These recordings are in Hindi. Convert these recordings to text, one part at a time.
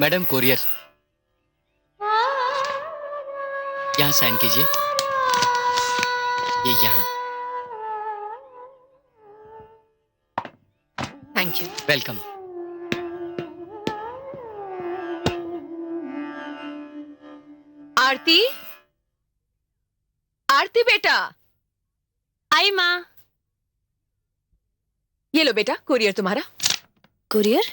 मैडम कोरियर, यहाँ साइन कीजिए। ये यहाँ। Thank you. वेलकम। आरती, आरती बेटा। आई माँ। ये लो बेटा, कुरियर तुम्हारा। कुरियर?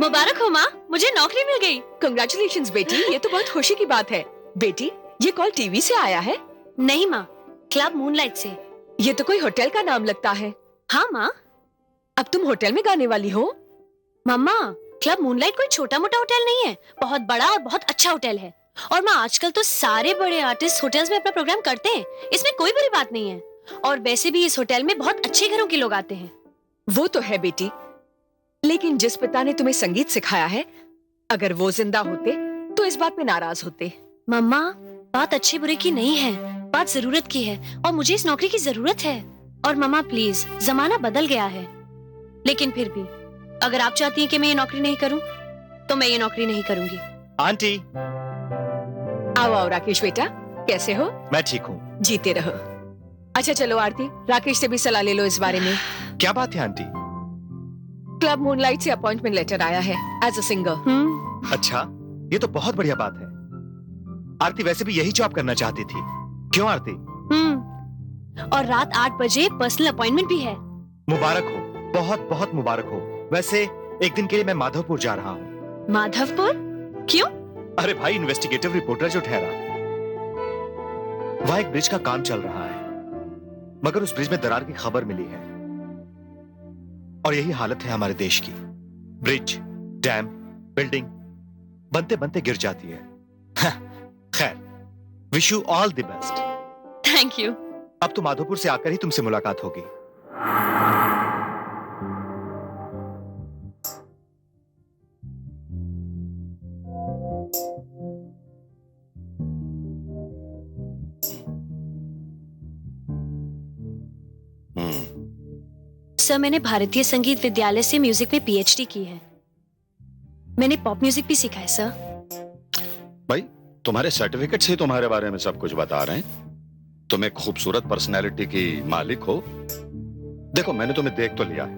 मुबारक हो माँ, मुझे नौकरी मिल गई। कंग्रेचुलेशंस बेटी, ये तो बहुत खुशी की बात है। बेटी, ये कॉल टीवी से आया है? नहीं माँ, क्लब मूनलाइट से। ये तो कोई होटल का नाम लगता है। हाँ माँ। अब तुम होटल में गाने वाली हो? मम्मा, क्लब मूनलाइट कोई छोटा मोटा होटल नहीं है, बहुत बड़ा और बहुत अच्छा होटल है। और माँ, आजकल तो सारे बड़े आर्टिस्ट होटल्स में अपना प्रोग्राम करते हैं, इसमें कोई बड़ी बात नहीं है। और वैसे भी इस होटल में बहुत अच्छे घरों के लोग आते हैं। वो तो है बेटी, लेकिन जिस पिता ने तुम्हें संगीत सिखाया है, अगर वो जिंदा होते तो इस बात पे नाराज होते। मम्मा, बात अच्छे बुरे की नहीं है, बात जरूरत की है, और मुझे इस नौकरी की जरूरत है। और मम्मा प्लीज, जमाना बदल गया है, लेकिन फिर भी अगर आप चाहती हैं कि मैं ये नौकरी नहीं करूं, तो मैं ये नौकरी नहीं करूंगी। आंटी। आओ आओ राकेश बेटा, कैसे हो? मैं ठीक हूँ। जीते रहो। अच्छा चलो आरती, राकेश से भी सलाह ले लो इस बारे में। क्या बात है आंटी? क्लब मूनलाइट से अपॉइंटमेंट लेटर आया है एज अ सिंगर। अच्छा, ये तो बहुत बढ़िया बात है। आरती वैसे भी यही जॉब करना चाहती थी, क्यों आरती? और रात 8 बजे पर्सनल अपॉइंटमेंट भी है। मुबारक हो, बहुत बहुत मुबारक हो। वैसे एक दिन के लिए मैं माधवपुर जा रहा हूँ। माधवपुर? क्यों? अरे भाई, इन्वेस्टिगेटिव रिपोर्टर जो ठहरा, वहां एक ब्रिज का काम चल रहा है, मगर उस ब्रिज में दरार की खबर मिली है। और यही हालत है हमारे देश की। ब्रिज, डैम, बिल्डिंग बनते बनते गिर जाती है। खैर, wish you all the best. Thank you. अब तो माधोपुर से आकर ही तुमसे मुलाकात होगी। सर, मैंने भारतीय संगीत विद्यालय से म्यूजिक में पीएचडी की है। मैंने पॉप म्यूजिक भी सीखा है सर। भाई, तुम्हारे सर्टिफिकेट से तुम्हारे बारे में सब कुछ बता रहे हैं। तुम एक खूबसूरत पर्सनैलिटी की मालिक हो। देखो, मैंने तुम्हें देख तो लिया है,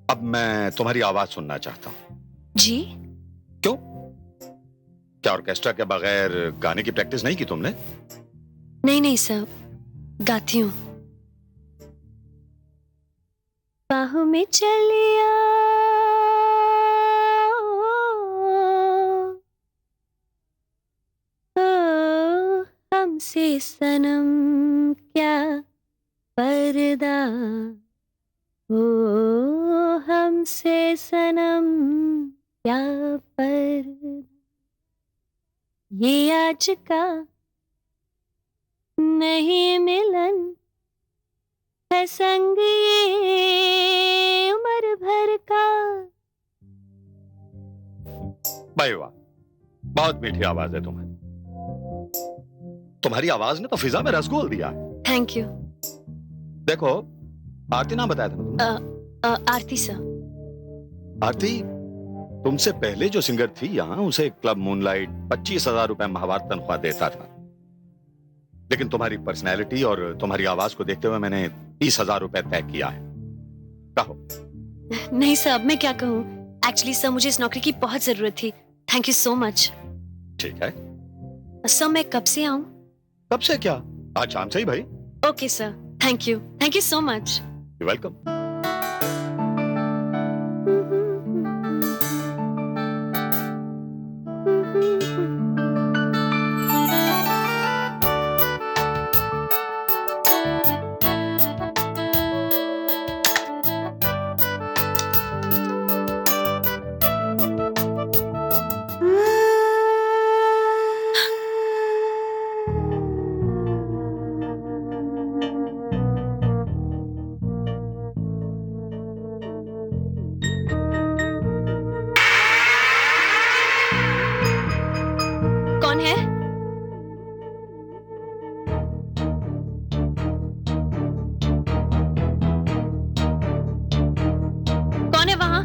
अब मैं तुम्हारी आवाज सुनना चाहता हूं। जी? क्यों? क्या ऑर्केस्ट्रा के बगैर गाने की प्रैक्टिस नहीं की तुमने? नहीं सर, गाती हूँ। बाहों में चलिया हमसे सनम क्या पर्दा, ओ हमसे सनम क्या पर्दा, ये आज का नहीं मिलन है, संग ये उम्र भर का। भाई वाह, बहुत मीठी आवाज है तुम्हारी। तुम्हारी आवाज ने तो फिजा में रस घोल दिया है। Thank you. देखो, आरती नाम बताया था ना तुमने? आरती सर। आरती, तुमसे पहले जो सिंगर थी यहाँ, उसे क्लब मूनलाइट 25,000 रुपए माहवार तनख्वाह देता था, लेकिन तुम्हारी पर्सनैलिटी और तुम्हारी आवाज को देखते हुए मैंने 30,000 रुपए तय किया है। कहो। नहीं सर, अब मैं क्या कहूँ। एक्चुअली सर, मुझे इस नौकरी की बहुत जरूरत थी। Thank you so much. ठीक है। सर, मैं कब से आऊँ? कब से क्या? आज शाम से ही भाई। Okay sir, thank you so much. You welcome. कौन है वहाँ?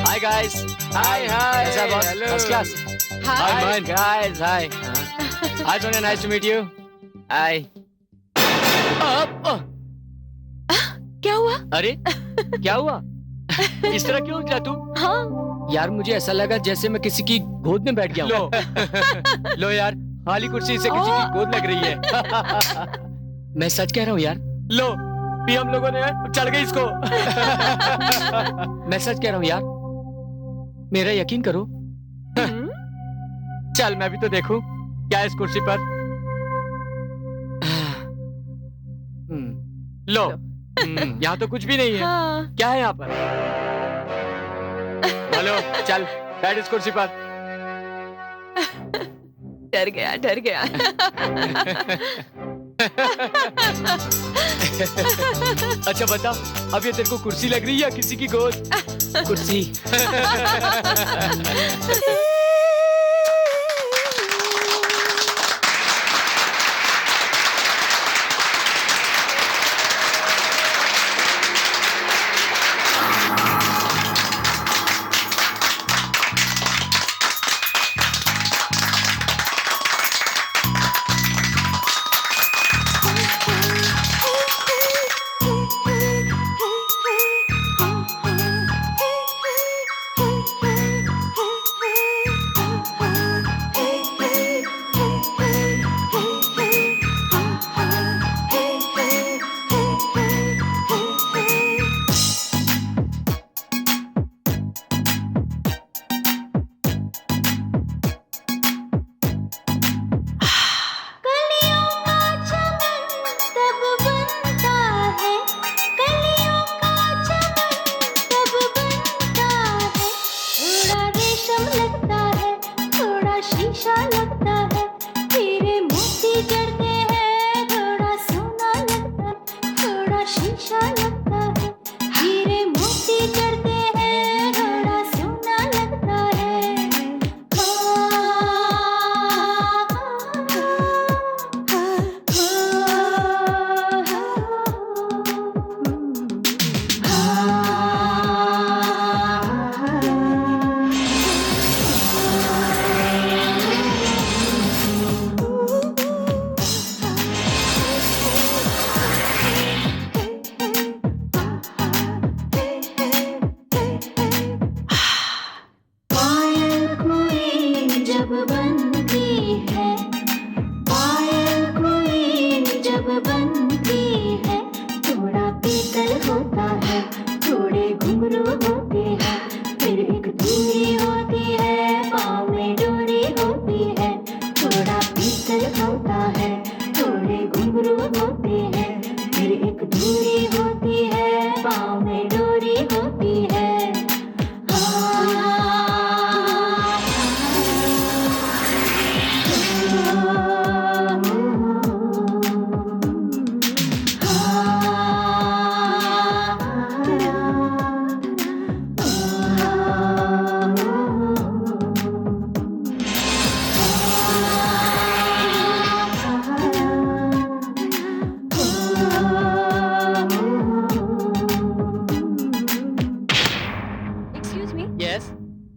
Hi guys. Hi hi. कैसा boss? First class. Hi man guys. Hi. Hi Sonia, nice to meet you. Hi. क्या हुआ? अरे क्या हुआ? इस तरह क्यों उछला तू? हाँ। यार मुझे ऐसा लगा जैसे मैं किसी की गोद में बैठ गया हूँ। लो यार, खाली कुर्सी से किसी की गोद लग रही है। मैं सच कह रहा हूँ यार। लो भी हम लोगों ने चढ़ गई इसको। मैं सच कह रहा हूँ यार, मेरा यकीन करो। चल मैं भी तो देखूं क्या है इस कुर्सी पर। लो यहाँ तो कुछ भी नहीं है। हाँ। क्या है यहाँ पर? हेलो, चल बैठ इस कुर्सी पर। डर गया, डर गया। अच्छा बता, अब ये तेरे को कुर्सी लग रही है या किसी की गोद? कुर्सी।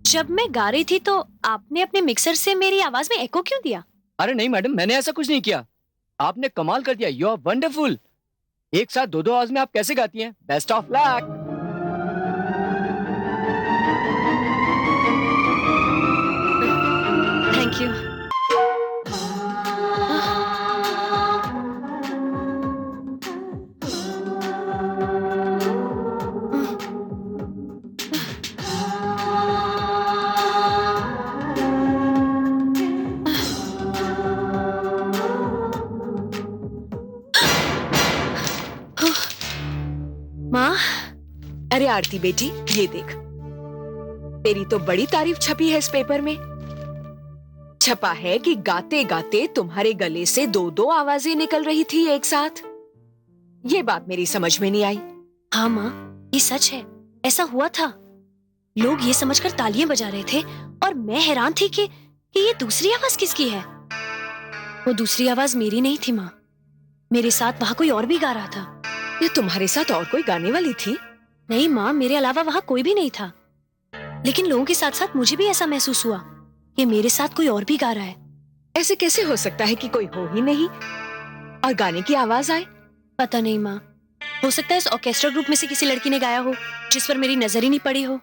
जब मैं गा रही थी तो आपने अपने मिक्सर से मेरी आवाज में एको क्यों दिया? अरे नहीं मैडम, मैंने ऐसा कुछ नहीं किया। आपने कमाल कर दिया। You are wonderful. एक साथ दो आवाज में आप कैसे गाती हैं? Best of luck. Thank you. अरे आरती बेटी, ये देख, तेरी तो बड़ी तारीफ छपी है इस पेपर में। छपा है कि गाते गाते तुम्हारे गले से दो दो आवाजें निकल रही थी एक साथ। ये बात मेरी समझ में नहीं आई। हाँ माँ, ये सच है, ऐसा हुआ था। लोग ये समझकर तालियां बजा रहे थे और मैं हैरान थी कि ये दूसरी आवाज किसकी है। वो दूसरी आवाज मेरी नहीं थी माँ, मेरे साथ वहां कोई और भी गा रहा था। ये तुम्हारे साथ और कोई गाने वाली थी? नहीं माँ, मेरे अलावा वहां कोई भी नहीं था, लेकिन लोगों के साथ साथ मुझे भी ऐसा महसूस हुआ कि मेरे साथ कोई और भी गा रहा है। ऐसे कैसे हो सकता है कि कोई हो ही नहीं और गाने की आवाज आए? पता नहीं माँ, हो सकता है इस ऑर्केस्ट्रा ग्रुप में से किसी लड़की ने गाया हो जिस पर मेरी नजर ही नहीं पड़ी हो,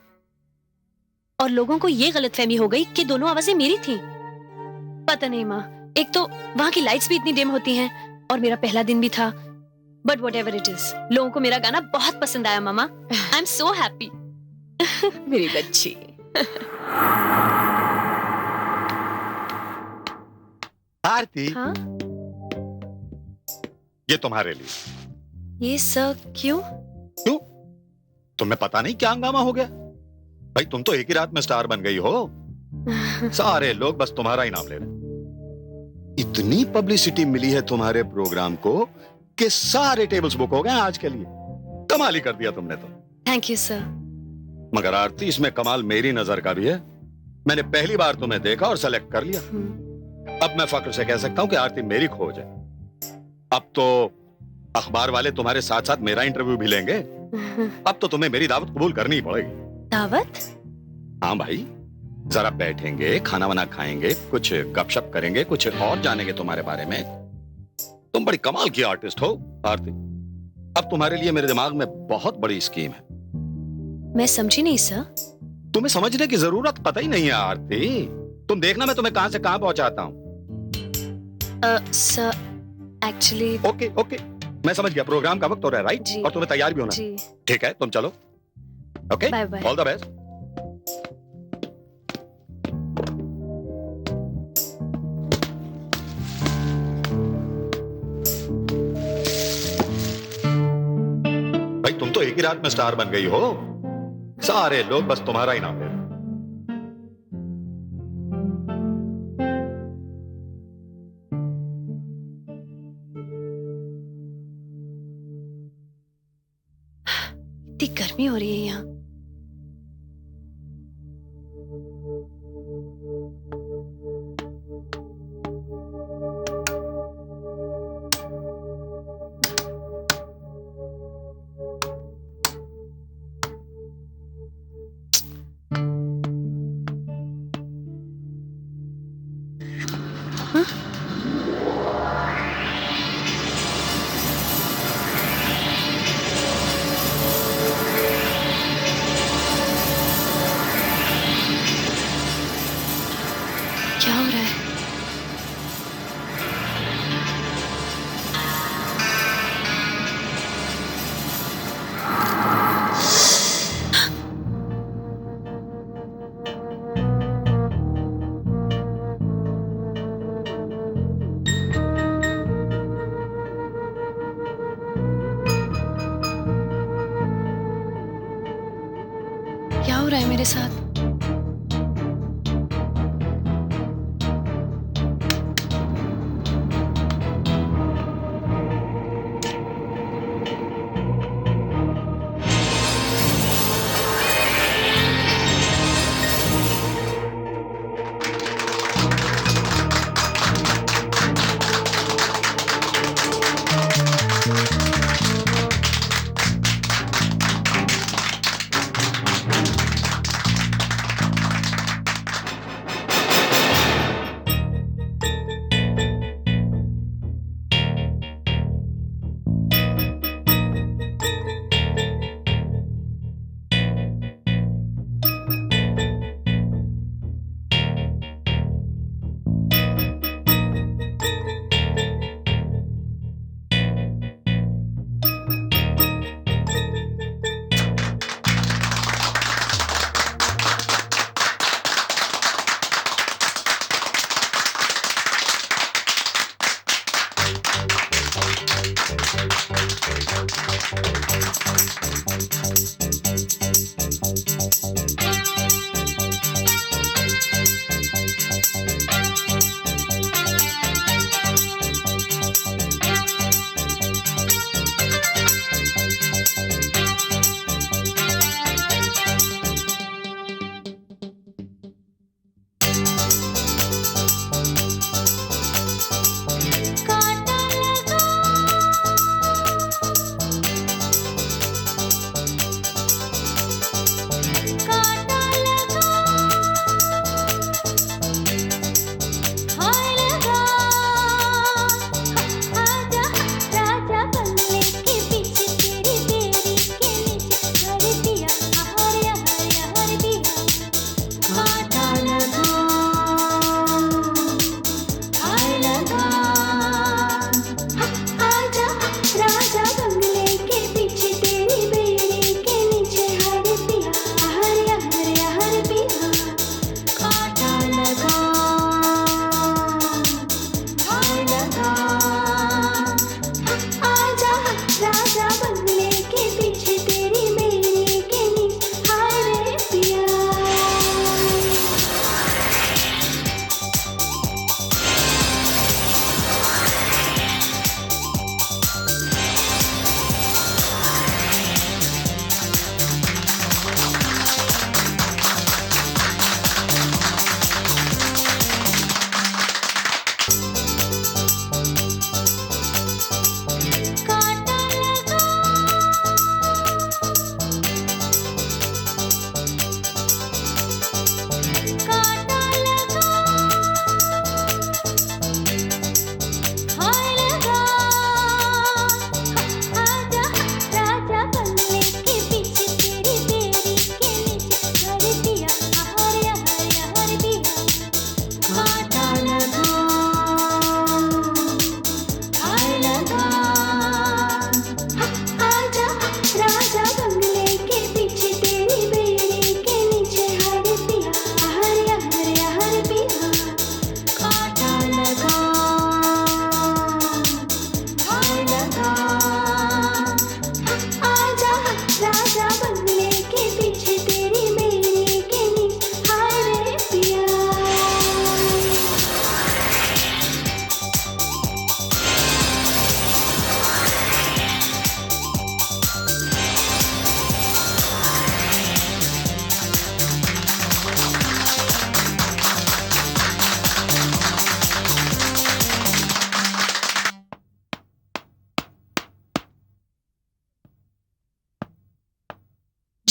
और लोगों को ये गलतफहमी हो गई कि दोनों आवाजें मेरी थी। पता नहीं माँ, एक तो वहां की लाइट्स भी इतनी डिम होती हैं और मेरा पहला दिन भी था। बट व्हाटएवर इट इज, लोगों को मेरा गाना बहुत पसंद आया मामा। I am so happy. मेरी बच्ची। आरती, हाँ? ये तुम्हारे लिए। ये सब क्यों? क्यों? तुम्हें पता नहीं क्या हंगामा हो गया? भाई तुम तो एक ही रात में स्टार बन गई हो। सारे लोग बस तुम्हारा ही नाम ले रहे हैं। इतनी पब्लिसिटी मिली है तुम्हारे प्रोग्राम को कि सारे टेबल्स बुक हो गए आज के लिए। कमाल ही कर दिया तुमने तो। Thank you sir. मगर आरती, इसमें कमाल मेरी नजर का भी है। मैंने पहली बार तुम्हें देखा और सेलेक्ट कर लिया। अब मैं फक्र से कह सकता हूं कि आरती मेरी खोज है। अब तो अखबार वाले तुम्हारे साथ साथ मेरा इंटरव्यू भी लेंगे। अब तो तुम्हें मेरी दावत कबूल करनी ही पड़ेगी। दावत? हाँ भाई, जरा बैठेंगे, खाना वाना खाएंगे, कुछ गपशप करेंगे, कुछ और जानेंगे तुम्हारे बारे में। तुम बड़ी कमाल की आर्टिस्ट हो आरती। अब तुम्हारे लिए मेरे दिमाग में बहुत बड़ी स्कीम है। मैं समझी नहीं सर। तुम्हें समझने की जरूरत कतई नहीं है आरती। तुम देखना मैं तुम्हें कहां से कहां पहुंचाता हूं। Sir actually. ओके ओके, मैं समझ गया। प्रोग्राम का वक्त हो रहा है, राइट? जी। और तुम्हें तैयार भी होना है। जी। ठीक है, तुम चलो। Okay, bye bye. All the best. भाई तुम तो एक ही रात में स्टार बन गई हो। सारे लोग बस तुम्हारा ही नाम ले रहे हैं। इतनी गर्मी हो रही है यहाँ। क्या हो रहा है? क्या हो रहा है मेरे साथ?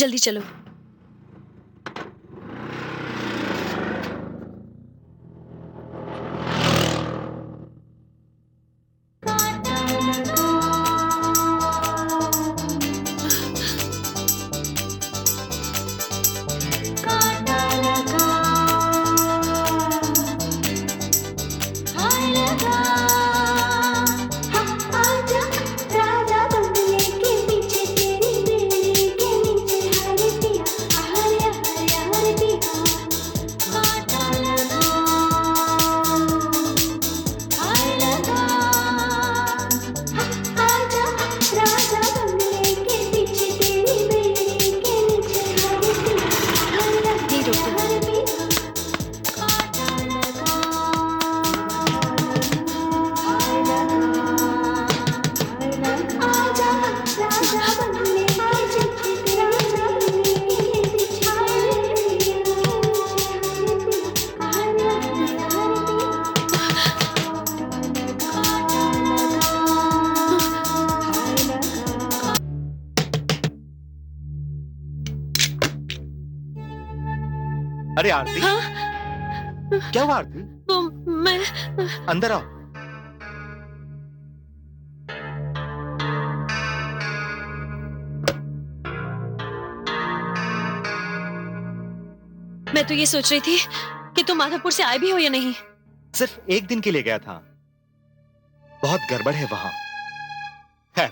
जल्दी चलो। अरे आरती, हाँ? क्या हुआ आरती? वो मैं अंदर आओ। मैं तो ये सोच रही थी कि तुम माधवपुर से आए भी हो या नहीं। सिर्फ एक दिन के लिए गया था, बहुत गड़बड़ है वहां। खैर,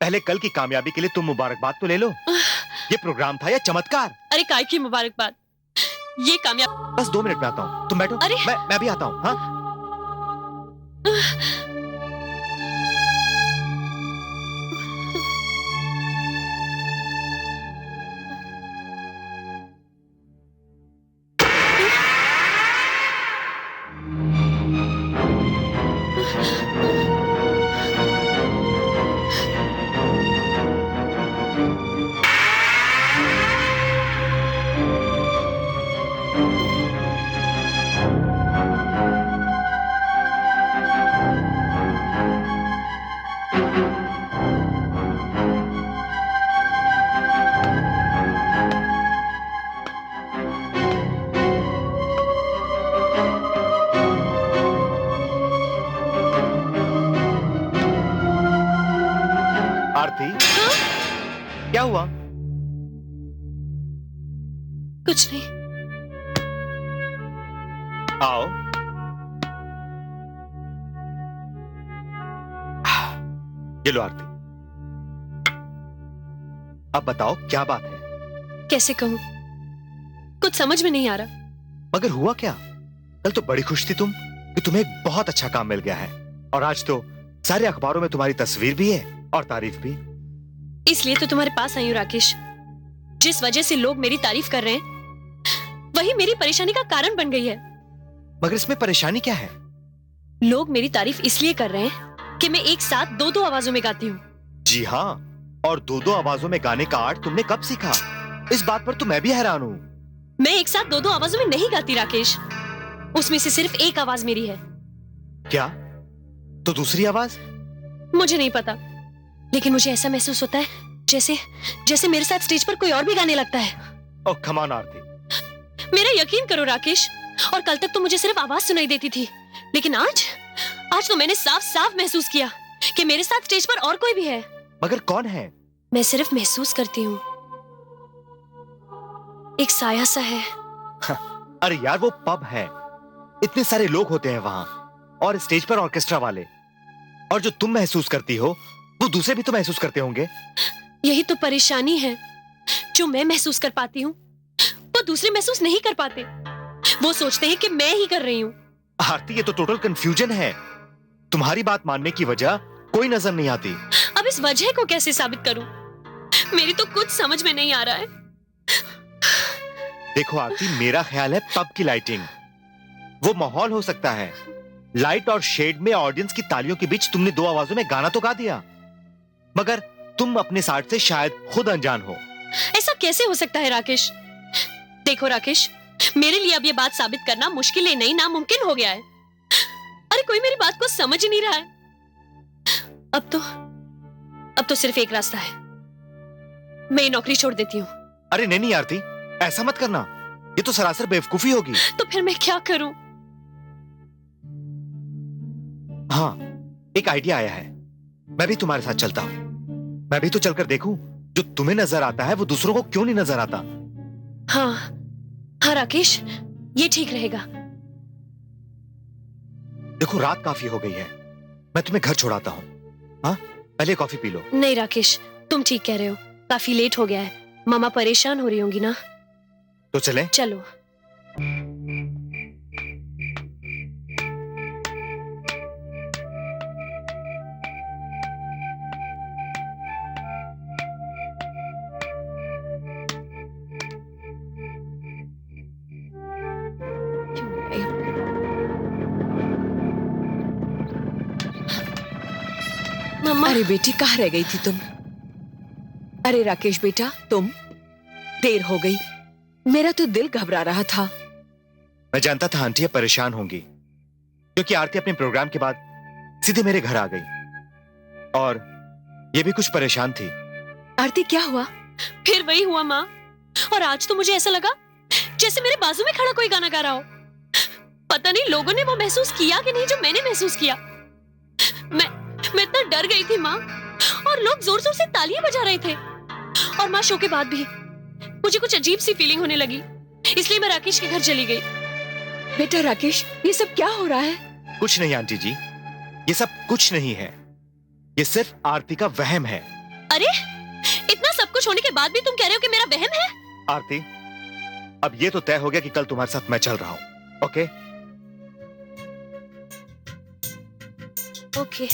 पहले कल की कामयाबी के लिए तुम मुबारकबाद तो ले लो। ये प्रोग्राम था या चमत्कार? अरे काय की मुबारकबाद, ये कामयाब। बस 2 मिनट में आता हूँ, तुम बैठो। अरे मैं भी आता हूँ। हाँ, आरती, क्या हुआ? कुछ नहीं। आओ। ये लो आरती, अब बताओ क्या बात है? कैसे कहूँ, कुछ समझ में नहीं आ रहा। मगर हुआ क्या? कल तो बड़ी खुश थी तुम कि तुम्हें एक बहुत अच्छा काम मिल गया है, और आज तो सारे अखबारों में तुम्हारी तस्वीर भी है और तारीफ भी। इसलिए तो तुम्हारे पास आई हूँ राकेश। जिस वजह से लोग मेरी तारीफ कर रहे हैं, वही मेरी परेशानी का कारण बन गई है। मगर इसमें परेशानी क्या है? लोग मेरी तारीफ इसलिए कर रहे हैं कि मैं एक साथ 2-2 आवाजों में गाती हूँ। जी हाँ, और 2-2 आवाजों में गाने का आर्ट तुमने कब सीखा? इस बात पर तो मैं भी हैरान हूँ। मैं एक साथ 2-2 आवाजों में नहीं गाती राकेश, उसमें से सिर्फ एक आवाज मेरी है। क्या? तो दूसरी आवाज? मुझे नहीं पता, लेकिन मुझे ऐसा महसूस होता है जैसे जैसे मेरे साथ स्टेज पर कोई और भी गाने लगता है। ओह कम ऑन आरती। मेरा यकीन करो राकेश, और कल तक तो मुझे सिर्फ आवाज सुनाई देती थी, लेकिन आज तो मैंने साफ साफ महसूस किया कि मेरे साथ स्टेज पर और कोई भी है। मगर कौन है? मैं सिर्फ महसूस करती हूँ, एक साया सा है। अरे यार, वो पब है, इतने सारे लोग होते हैं वहां, और स्टेज पर ऑर्केस्ट्रा वाले, और जो तुम महसूस करती हो वो दूसरे भी तो महसूस करते होंगे। यही तो परेशानी है, जो मैं महसूस कर पाती हूँ वो दूसरे महसूस नहीं कर पाते। वो सोचते हैं कि मैं ही कर रही हूँ। आरती, ये तो टोटल कंफ्यूजन है। तुम्हारी बात मानने की वजह कोई नजर नहीं आती। अब इस वजह को कैसे साबित करूं? मेरी तो कुछ समझ में नहीं आ रहा है। देखो आरती, मेरा ख्याल है पब की लाइटिंग वो माहौल हो सकता है। लाइट और शेड में ऑडियंस की तालियों के बीच तुमने 2 आवाजों में गाना तो गा दिया, मगर तुम अपने साइड से शायद खुद अनजान हो। ऐसा कैसे हो सकता है राकेश? देखो राकेश, मेरे लिए अब ये बात साबित करना मुश्किल ही नहीं, नामुमकिन हो गया है। अरे कोई मेरी बात को समझ ही नहीं रहा है। अब तो सिर्फ एक रास्ता है, मैं ये नौकरी छोड़ देती हूँ। अरे नहीं नहीं आरती, ऐसा मत करना, ये तो सरासर बेवकूफी होगी। तो फिर मैं क्या करूं? हाँ, एक आइडिया आया है, मैं भी तुम्हारे साथ चलता हूँ। मैं भी तो चलकर देखूं, जो तुम्हें नजर आता है वो दूसरों को क्यों नहीं नजर आता। हाँ हाँ राकेश, ये ठीक रहेगा। देखो रात काफी हो गई है, मैं तुम्हें घर छोड़ाता हूँ। हाँ, पहले कॉफी पी लो। नहीं राकेश, तुम ठीक कह रहे हो, काफी लेट हो गया है, मामा परेशान हो रही होंगी ना। तो चले? चलो। मम्मा। अरे बेटी, कहाँ रह गई थी तुम? अरे राकेश बेटा, तुम? देर हो गई, मेरा तो दिल घबरा रहा था। मैं जानता था आंटी अब परेशान होंगी, क्योंकि आरती अपने प्रोग्राम के बाद सीधे मेरे घर आ गई और ये भी कुछ परेशान थी। आरती, क्या हुआ? फिर वही हुआ माँ, और आज तो मुझे ऐसा लगा जैसे मेरे बाजू में खड़ा कोई गाना गा रहा हो। पता नहीं लोगों ने वो महसूस किया कि नहीं जो मैंने महसूस किया। मैं इतना डर गई थी माँ, और लोग जोर जोर से तालियां बजा रहे थे। और माँ, शो के बाद भी मुझे कुछ अजीब सी फीलिंग होने लगी, इसलिए मैं राकेश के घर चली गई। बेटा राकेश, ये सब क्या हो रहा है? कुछ नहीं आंटी जी, ये सब कुछ नहीं है, ये सिर्फ आरती का वहम है। अरे, इतना सब कुछ होने के बाद भी तुम कह रहे हो कि मेरा वहम है? आरती, अब ये तो तय हो गया कि कल तुम्हारे साथ मैं चल रहा हूं। ओके? ओके।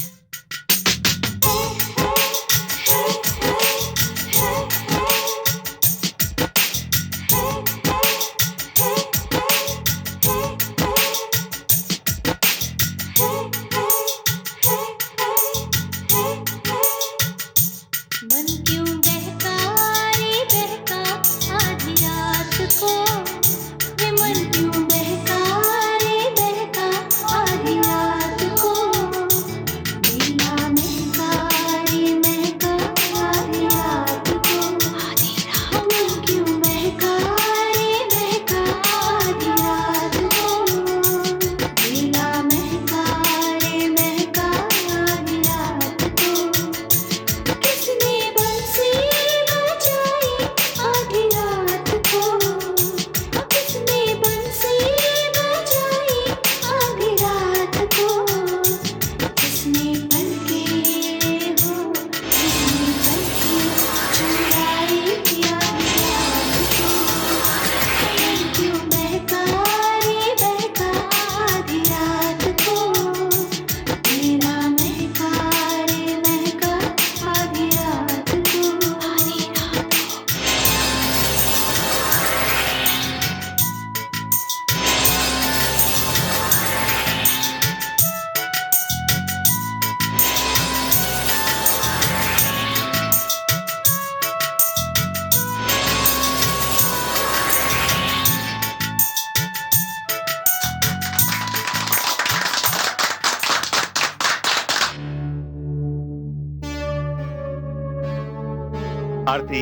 मन क्यों बहका रे बहका आधी रात को, ये मन क्यों बहका रे बहका आधी रात को, नीला महका रे महका आधी रात को, मन क्यों बहका रे बहका आधी रात को, नीला महका रे महका आधी रात को, किसने बंसी बजाई आधी रात को, किसने बंसी बजाई आधी रात को, जिसने पलके हो, जिसने पलके चुराई आधी रात को, मन क्यों बहका रे बहका आधी रात को, मेरा महका रे महका आधी रात को, आधी रात को। आरती,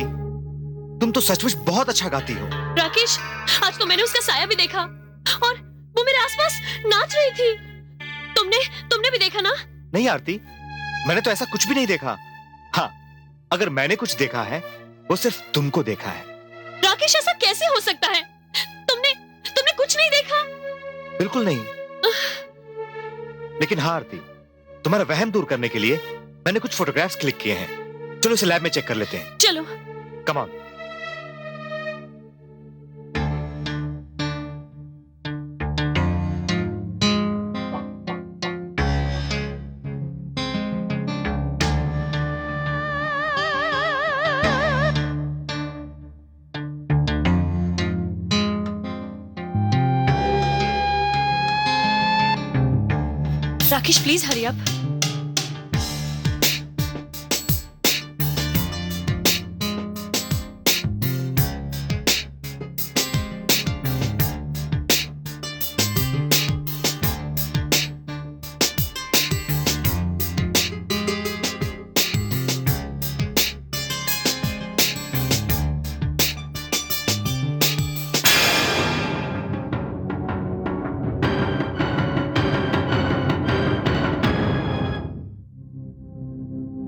तुम तो सचमुच बहुत अच्छा गाती हो। राकेश, आज तो मैंने उसका साया भी देखा, और वो मेरे आसपास नाच रही थी। तुमने भी देखा ना? नहीं आरती, मैंने तो ऐसा कुछ भी नहीं देखा। हाँ, अगर मैंने कुछ देखा है वो सिर्फ तुमको देखा है। राकेश, ऐसा कैसे हो सकता है? तुमने कुछ नहीं देखा? बिल्कुल नहीं। लेकिन हाँ आरती, तुम्हारा वहम दूर करने के लिए मैंने कुछ फोटोग्राफ्स क्लिक किए हैं। चलो इसे लैब में चेक कर लेते हैं। चलो। Come on. Rakesh, please hurry up.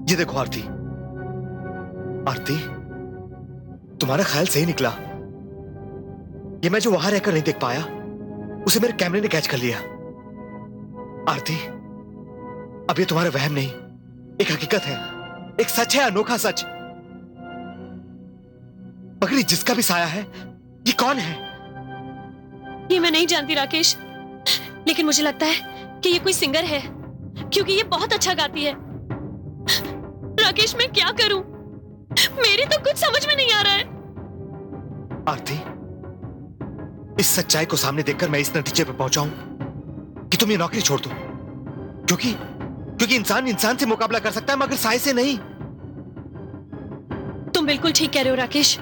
ये देखो आरती, आरती तुम्हारा ख्याल सही निकला। ये मैं जो वहां रहकर नहीं देख पाया उसे मेरे कैमरे ने कैच कर लिया। आरती अब ये तुम्हारा वहम नहीं, एक हकीकत है, एक सच है, अनोखा सच। मगर ये जिसका भी साया है, ये कौन है? ये मैं नहीं जानती राकेश, लेकिन मुझे लगता है कि ये कोई सिंगर है, क्योंकि ये बहुत अच्छा गाती है। राकेश मैं क्या करूं? मेरी तो कुछ समझ में नहीं आ रहा है। आरती इस सच्चाई को सामने देखकर मैं इस नतीजे पर पहुंचा हूं कि तुम ये नौकरी छोड़ दो, क्योंकि इंसान इंसान से मुकाबला कर सकता है मगर साय से नहीं। तुम बिल्कुल ठीक कह रहे हो राकेश।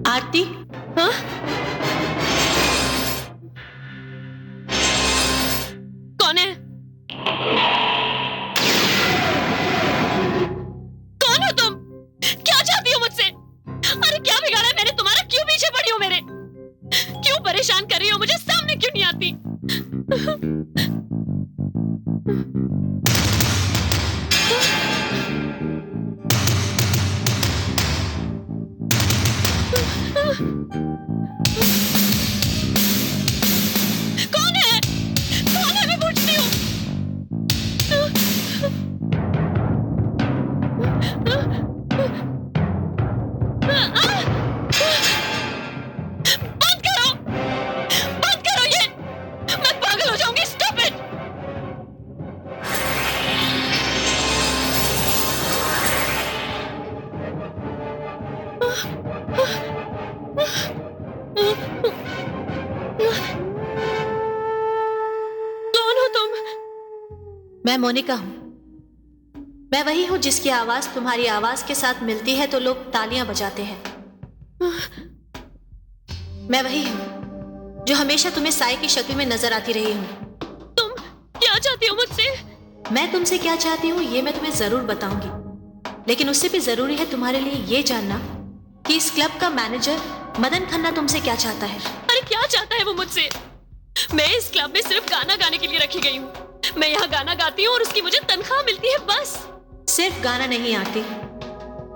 आरती, हाँ? कौन है? कौन हो तुम? क्या चाहती हो मुझसे? अरे क्या बिगाड़ा है मैंने तुम्हारा? क्यों पीछे पड़ी हो मेरे? क्यों परेशान कर रही हो मुझे? सामने क्यों नहीं आती? कौन है? कौन है मैं पूछती हूँ। बंद करो, बंद करो ये, मैं पागल हो जाऊंगी। Stop it. कौन हो तुम? मैं मोनिका हूं। मैं वही हूं जिसकी आवाज तुम्हारी आवाज के साथ मिलती है तो लोग तालियां बजाते हैं। मैं वही हूं जो हमेशा तुम्हें साय की शक्ल में नजर आती रही हूं। तुम क्या चाहती हो मुझसे? मैं तुमसे क्या चाहती हूँ ये मैं तुम्हें जरूर बताऊंगी, लेकिन उससे भी जरूरी है तुम्हारे लिए ये जानना कि इस क्लब का मैनेजर मदन खन्ना तुमसे क्या चाहता है। अरे क्या चाहता है वो मुझसे? मैं इस क्लब में सिर्फ गाना गाने के लिए रखी गई हूँ। मैं यहाँ गाना गाती हूँ और उसकी मुझे तनख्वाह मिलती है, बस। सिर्फ गाना नहीं आती,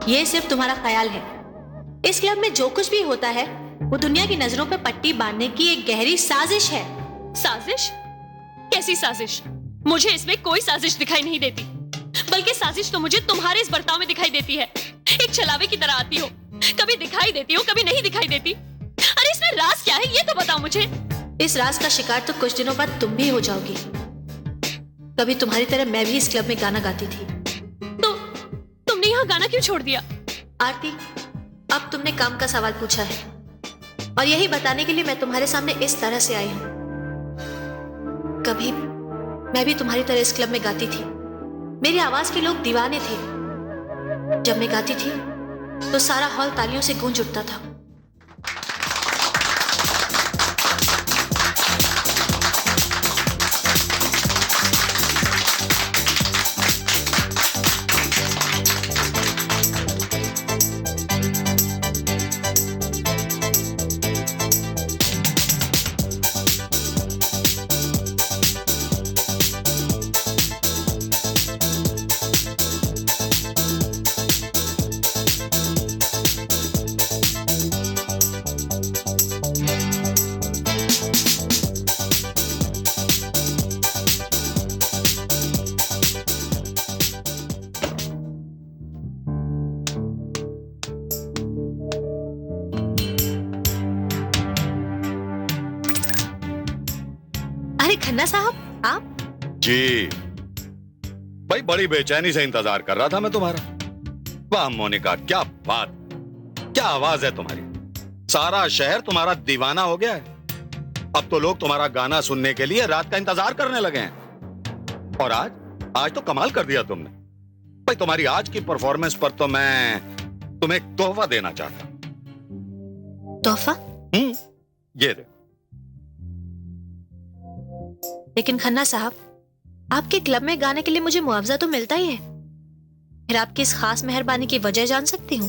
ये सिर्फ तुम्हारा ख्याल है। इस क्लब में जो कुछ भी होता है वो दुनिया की नजरों पर पट्टी बांधने की एक गहरी साजिश है। साजिश? कैसी साजिश? मुझे इसमें कोई साजिश दिखाई नहीं देती, बल्कि साजिश तो मुझे तुम्हारे इस बर्ताव में दिखाई देती है। एक छलावे की तरह आती हो, कभी दिखाई देती हो, कभी नहीं दिखाई देती। अरे इसमें राज क्या है ये तो बताओ मुझे। इस राज का शिकार तो कुछ दिनों बाद तुम भी हो जाओगी। कभी तुम्हारी तरह मैं भी इस क्लब में गाना गाती थी। तो तुमने यहाँ गाना क्यों छोड़ दिया? आरती, अब तुमने काम का सवाल पूछा है और यही बताने के लिए मैं तुम्हारे सामने इस तरह से आई हूं। कभी मैं भी तुम्हारी तरह इस क्लब में गाती थी। मेरी आवाज के लोग दीवाने थे। जब मैं गाती थी तो सारा हॉल तालियों से गूंज उठता था। अरे खन्ना साहब, आप? जी भाई, बड़ी बेचैनी से इंतजार कर रहा था मैं तुम्हारा। वाह मोनिका, क्या बात, क्या आवाज है तुम्हारी। सारा शहर तुम्हारा दीवाना हो गया है। अब तो लोग तुम्हारा गाना सुनने के लिए रात का इंतजार करने लगे हैं। और आज तो कमाल कर दिया तुमने भाई। तुम्हारी आज की परफॉर्मेंस पर तो मैं तुम्हें एक तोहफा देना चाहता। तोहफा? ये देखो। लेकिन खन्ना साहब, आपके क्लब में गाने के लिए मुझे मुआवजा तो मिलता ही है। फिर आपकी इस खास मेहरबानी की वजह जान सकती हूँ?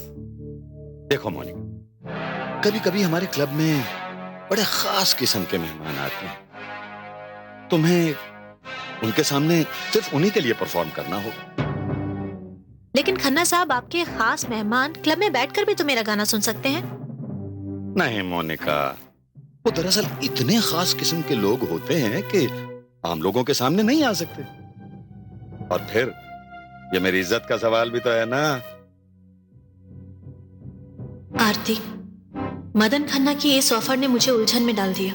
देखो मोनिका, कभी कभी हमारे क्लब में बड़े खास किस्म के मेहमान आते हैं। तुम्हें उनके सामने सिर्फ उन्हीं के लिए परफॉर्म करना होगा। लेकिन खन्ना साहब, आपके खास मेहमान क्लब में बैठकर भी तो मेरा गाना सुन सकते हैं। नहीं मोनिका, वो दरअसल इतने खास किस्म के लोग होते हैं कि आम लोगों के सामने नहीं आ सकते। और फिर ये मेरी इज्जत का सवाल भी तो है ना। आरती, मदन खन्ना की इस ऑफर ने मुझे उलझन में डाल दिया।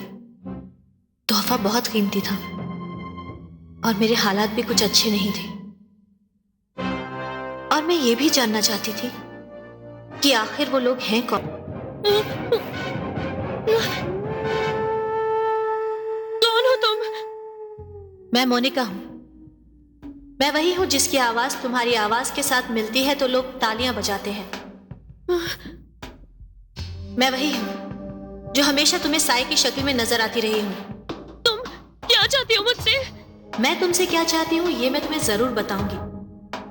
तोहफा बहुत कीमती था और मेरे हालात भी कुछ अच्छे नहीं थे। और मैं ये भी जानना चाहती थी कि आखिर वो लोग हैं कौन। कौन हो तुम? मैं मोनिका हूं। मैं वही हूं जिसकी आवाज तुम्हारी आवाज के साथ मिलती है तो लोग तालियां बजाते हैं। मैं वही हूं जो हमेशा तुम्हें साए की शक्ल में नजर आती रही हूं। तुम क्या चाहती हो मुझसे? मैं तुमसे क्या चाहती हूँ ये मैं तुम्हें जरूर बताऊंगी,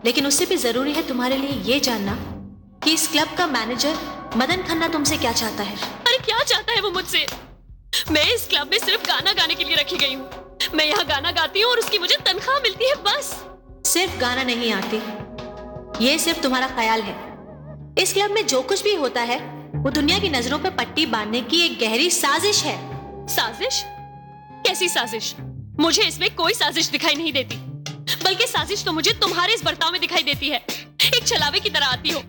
लेकिन उससे भी जरूरी है तुम्हारे लिए ये जानना कि इस क्लब का मैनेजर मदन खन्ना तुमसे क्या चाहता है। अरे क्या चाहता है वो मुझसे? मैं इस क्लब में सिर्फ गाना गाने के लिए रखी गई हूँ। मैं यहाँ गाना गाती हूँ और उसकी मुझे तनख्वाह मिलती है, बस। सिर्फ गाना नहीं आती, ये सिर्फ तुम्हारा ख्याल है। इस क्लब में जो कुछ भी होता है वो दुनिया की नजरों पर पट्टी बांधने की एक गहरी साजिश है। साजिश? कैसी साजिश? मुझे इसमें कोई साजिश दिखाई नहीं देती, बल्कि साजिश तो मुझे तुम्हारे इस बर्ताव में दिखाई देती है। एक छलावे की तरह आती हो,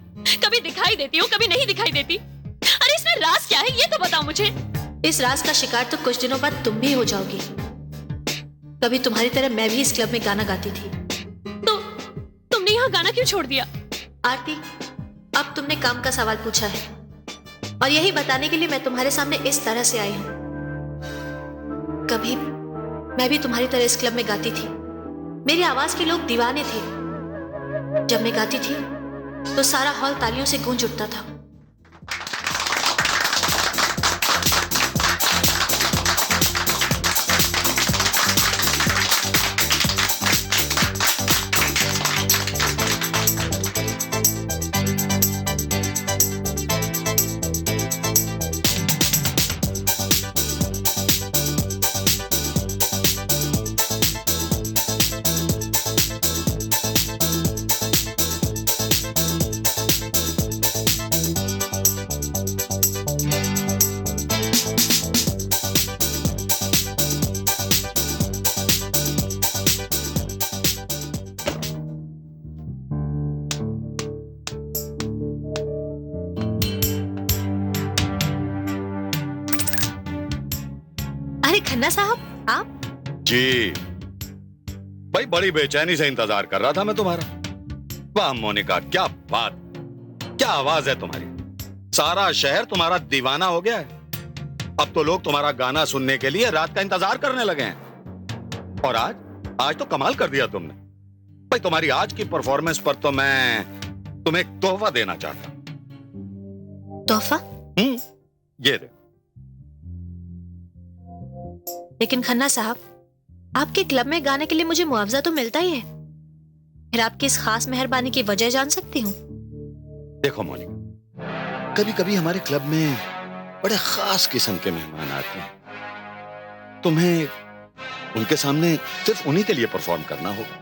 कभी दिखाई देती हो, कभी नहीं दिखाई देती। अरे इसमें राज क्या है ये तो बताओ मुझे। इस राज का शिकार तो कुछ दिनों बाद तुम भी हो जाओगी। कभी तुम्हारी तरह मैं भी इस क्लब में गाना गाती थी। तो तुमने यहाँ गाना क्यों छोड़ दिया? आरती, अब तुमने काम का सवाल पूछा है और यही बताने के लिए मैं तुम्हारे सामने इस तरह से आई हूं। कभी मैं भी तुम्हारी तरह इस क्लब में गाती थी। मेरी आवाज के लोग दीवाने थे। जब मैं गाती थी तो सारा हॉल तालियों से गूंज उठता था। अरे खन्ना साहब, आप? जी भाई, बड़ी बेचैनी से इंतजार कर रहा था मैं तुम्हारा। वाह मोनिका, क्या बात, क्या आवाज है तुम्हारी। सारा शहर तुम्हारा दीवाना हो गया है। अब तो लोग तुम्हारा गाना सुनने के लिए रात का इंतजार करने लगे हैं। और आज तो कमाल कर दिया तुमने। भाई तुम्हारी आज की परफॉर्मेंस पर तो मैं तुम्हें एक तोहफा देना चाहता हूं। तोहफा? ये देखो। लेकिन खन्ना साहब, आपके क्लब में गाने के लिए मुझे मुआवजा तो मिलता ही है। फिर आपकी इस खास मेहरबानी की वजह जान सकती हूँ? देखो मोनिका, कभी कभी हमारे क्लब में बड़े खास किस्म के मेहमान आते हैं। तुम्हें उनके सामने सिर्फ उन्हीं के लिए परफॉर्म करना होगा।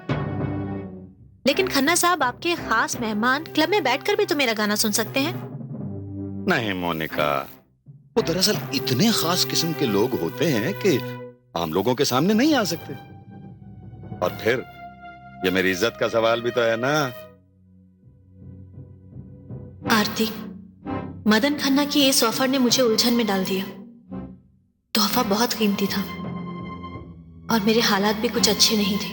लेकिन खन्ना साहब, आपके खास मेहमान क्लब में बैठकर भी तो मेरा गाना सुन सकते हैं। नहीं मोनिका, वो दरअसल इतने खास किस्म के लोग होते हैं कि आम लोगों के सामने नहीं आ सकते। और फिर ये मेरी इज्जत का सवाल भी तो है ना। आरती, मदन खन्ना की इस ऑफर ने मुझे उलझन में डाल दिया। तोहफा बहुत कीमती था और मेरे हालात भी कुछ अच्छे नहीं थे।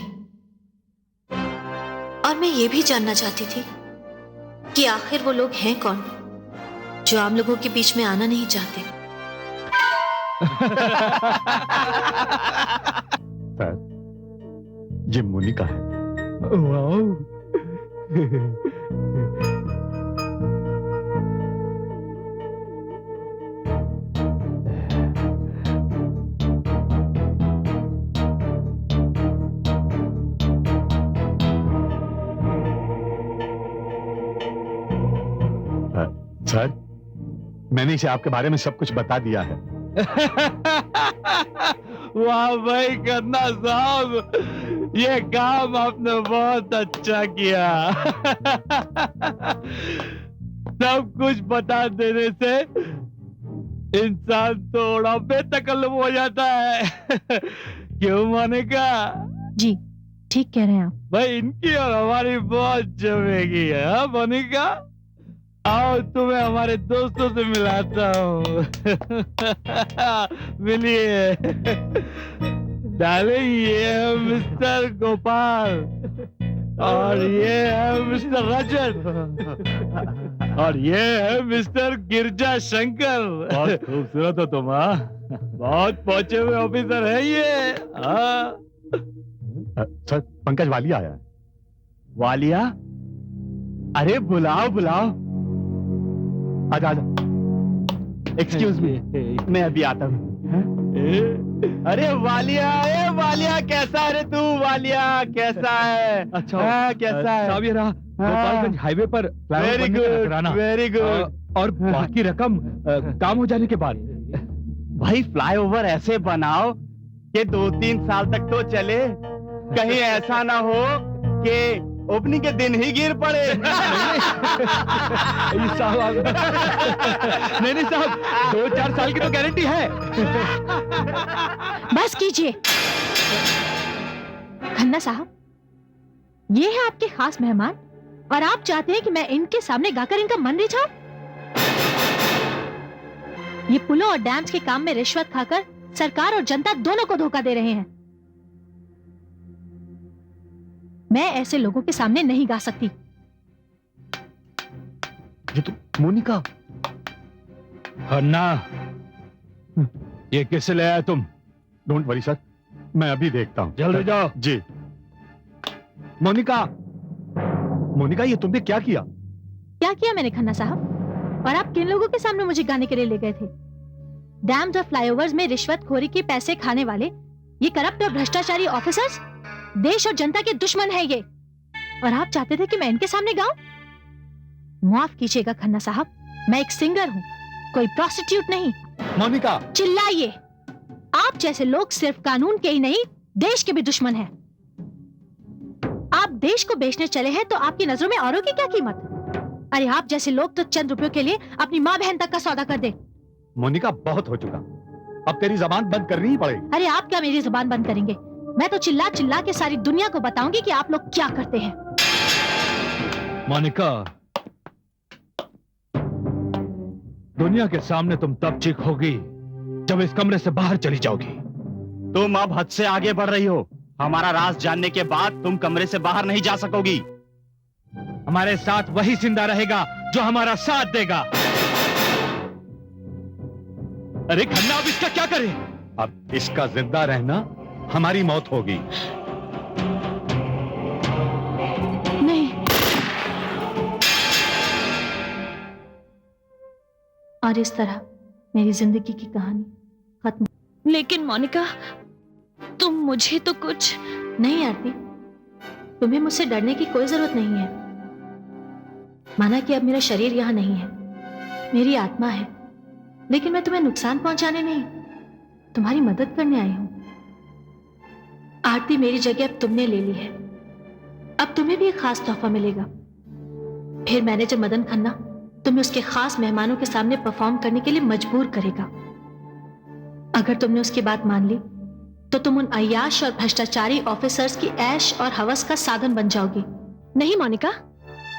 और मैं ये भी जानना चाहती थी कि आखिर वो लोग हैं कौन जो आम लोगों के बीच में आना नहीं चाहते। सर, ये मोनिका है। सर, मैंने इसे आपके बारे में सब कुछ बता दिया है। वाह भाई खन्ना साहब, ये काम आपने बहुत अच्छा किया। सब कुछ बता देने से इंसान थोड़ा बेतकल्लुफ हो जाता है। क्यों मोनिका? जी ठीक कह रहे हैं आप। भाई इनकी और हमारी बहुत जमेगी है। हाँ मोनिका, आओ तुम्हें हमारे दोस्तों से मिलाता हूँ। मिलिए। डार्लिंग, ये है मिस्टर गोपाल और ये है मिस्टर रजत और ये है मिस्टर गिरजा शंकर। बहुत खूबसूरत हो तुम। हाँ, बहुत पहुंचे हुए ऑफिसर है ये। हाँ सर, पंकज वालिया आया है। वालिया? अरे बुलाओ बुलाओ। आजा आजा। एक्सक्यूज मी, मैं अभी आता हूँ। अरे वालिया कैसा है रे तू? वालिया कैसा है? अच्छा कैसा है? साहब, ये रहा गोपालगंज हाईवे पर फ्लाईओवर वेरी बनने का गुड, नजराना। Very good. और बाकी रकम काम हो जाने के बाद। भाई फ्लाईओवर ऐसे बनाओ कि 2-3 साल तक तो चले। कहीं ऐसा ना हो कि ओपनिंग के दिन ही गिर पड़े। नहीं साहब, 2-4 साल की तो गारंटी है। बस कीजिए खन्ना साहब, ये है आपके खास मेहमान और आप चाहते हैं कि मैं इनके सामने गाकर इनका मन रिझाऊं? ये पुलों और डैम्स के काम में रिश्वत खाकर सरकार और जनता दोनों को धोखा दे रहे हैं। मैं ऐसे लोगों के सामने नहीं गा सकती। ये तो मोनिका। खन्ना, ये किस ले आया तुम? डोंट वरी सर, मैं अभी देखता हूँ। जल्दी जाओ। जी। मोनिका, मोनिका, ये तुमने क्या किया? क्या किया मैंने खन्ना साहब? और आप किन लोगों के सामने मुझे गाने के लिए ले गए थे? डैम्स और फ्लाईओवर्स में रिश्वतखोरी के पैसे खाने वाले ये करप्ट और भ्रष्टाचारी ऑफिसर्स देश और जनता के दुश्मन है ये। और आप चाहते थे कि मैं इनके सामने गाऊं? माफ कीजिएगा खन्ना साहब, मैं एक सिंगर हूँ, कोई प्रोस्टिट्यूट नहीं। मोनिका, चिल्लाइए। आप जैसे लोग सिर्फ कानून के ही नहीं, देश के भी दुश्मन हैं। आप देश को बेचने चले हैं तो आपकी नजरों में औरों की क्या कीमत? अरे आप जैसे लोग तो चंद रुपयों के लिए अपनी माँ बहन तक का सौदा कर दे। मोनिका, बहुत हो चुका, अब तेरी जबान बंद करनी ही पड़ेगी। अरे आप क्या मेरी जुबान बंद करेंगे? मैं तो चिल्ला चिल्ला के सारी दुनिया को बताऊंगी कि आप लोग क्या करते हैं। मोनिका, दुनिया के सामने तुम तब चीखोगी जब इस कमरे से बाहर चली जाओगी। तुम अब हद से आगे बढ़ रही हो। हमारा राज जानने के बाद तुम कमरे से बाहर नहीं जा सकोगी। हमारे साथ वही जिंदा रहेगा जो हमारा साथ देगा। अरे खन्ना, अब इसका क्या करें? अब इसका जिंदा रहना हमारी मौत होगी। नहीं। और इस तरह मेरी जिंदगी की कहानी खत्म। लेकिन मोनिका, तुम मुझे तो कुछ नहीं आरती, तुम्हें मुझसे डरने की कोई जरूरत नहीं है। माना कि अब मेरा शरीर यहाँ नहीं है, मेरी आत्मा है, लेकिन मैं तुम्हें नुकसान पहुंचाने नहीं, तुम्हारी मदद करने आई हूं। आरती, मेरी जगह अब तुमने ले ली है। अब तुम्हें भी एक खास तोहफा मिलेगा। फिर मैनेजर मदन खन्ना तुम्हें उसके खास मेहमानों के सामने परफॉर्म करने के लिए मजबूर करेगा। अगर तुमने उसकी बात मान ली तो तुम उन अय्याश और भ्रष्टाचारी ऑफिसर्स की ऐश और हवस का साधन बन जाओगी। नहीं मोनिका,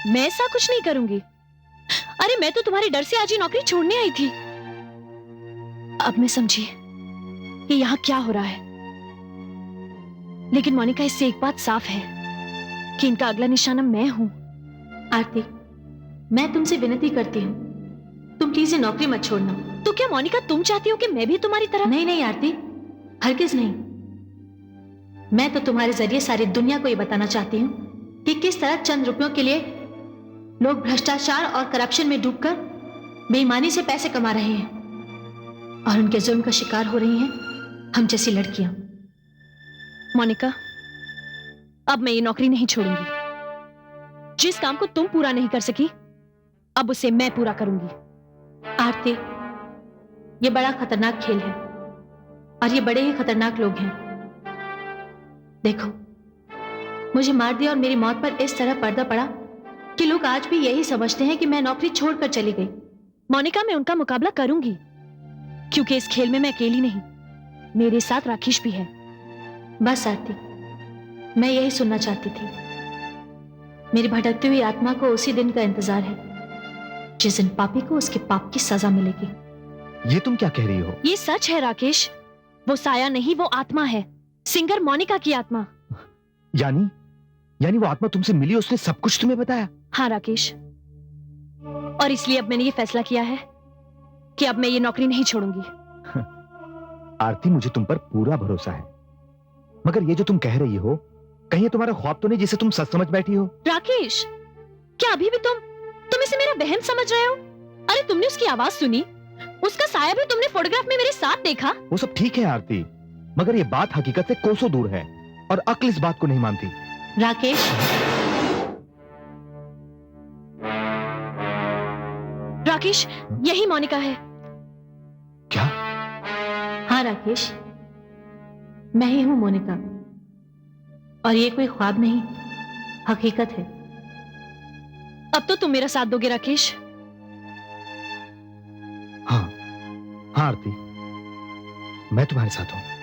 मैं ऐसा कुछ नहीं करूंगी। अरे मैं तो तुम्हारे डर से आज ही नौकरी छोड़ने आई थी। अब मैं समझी कि यहाँ क्या हो रहा है। लेकिन मोनिका, इससे एक बात साफ है कि इनका अगला निशाना मैं हूं। आरती, मैं तुमसे विनती करती हूँ, तुम प्लीज ये नौकरी मत छोड़ना। तो क्या मोनिका, तुम चाहती हो कि मैं भी तुम्हारी तरह? नहीं नहीं आरती, हरगिज नहीं। मैं तो तुम्हारे जरिए सारी दुनिया को ये बताना चाहती हूँ कि किस तरह चंद रुपयों के लिए लोग भ्रष्टाचार और करप्शन में डूबकर बेईमानी से पैसे कमा रहे हैं और उनके जुल्म का शिकार हो रही हैं हम जैसी लड़कियां। मोनिका, अब मैं ये नौकरी नहीं छोड़ूंगी। जिस काम को तुम पूरा नहीं कर सकी, अब उसे मैं पूरा करूंगी। आरती, ये बड़ा खतरनाक खेल है और ये बड़े ही खतरनाक लोग हैं। देखो, मुझे मार दिया और मेरी मौत पर इस तरह पर्दा पड़ा कि लोग आज भी यही समझते हैं कि मैं नौकरी छोड़कर चली गई। मोनिका, मैं उनका मुकाबला करूंगी, क्योंकि इस खेल में मैं अकेली नहीं, मेरे साथ राकेश भी है। बस आरती, मैं यही सुनना चाहती थी। मेरी भटकती हुई आत्मा को उसी दिन का इंतजार है जिस दिन पापी को उसके पाप की सजा मिलेगी। ये तुम क्या कह रही हो? ये सच है राकेश, वो साया नहीं, वो आत्मा है, सिंगर मोनिका की आत्मा। यानी वो आत्मा तुमसे मिली, उसने सब कुछ तुम्हें बताया? हाँ राकेश, और इसलिए अब मैंने ये फैसला किया है कि अब मैं ये नौकरी नहीं छोड़ूंगी। आरती, मुझे तुम पर पूरा भरोसा है, मगर ये जो तुम कह रही हो, कहीं ये तुम्हारा ख्वाब तो नहीं जिसे तुम सच समझ बैठी हो? राकेश, क्या अभी भी तुम इसे मेरा बहन समझ रहे हो? अरे तुमने उसकी आवाज सुनी, उसका साया भी तुमने फोटोग्राफ में मेरे साथ देखा। वो सब ठीक है आरती, मगर ये बात हकीकत से कोसों दूर है और अक्ल इस बात को नहीं मानती। राकेश, राकेश, यही मोनिका है। क्या? हाँ राकेश, मैं ही हूं मोनिका, और ये कोई ख्वाब नहीं, हकीकत है। अब तो तुम मेरा साथ दोगे राकेश? हाँ हाँ आरती, मैं तुम्हारे साथ हूं।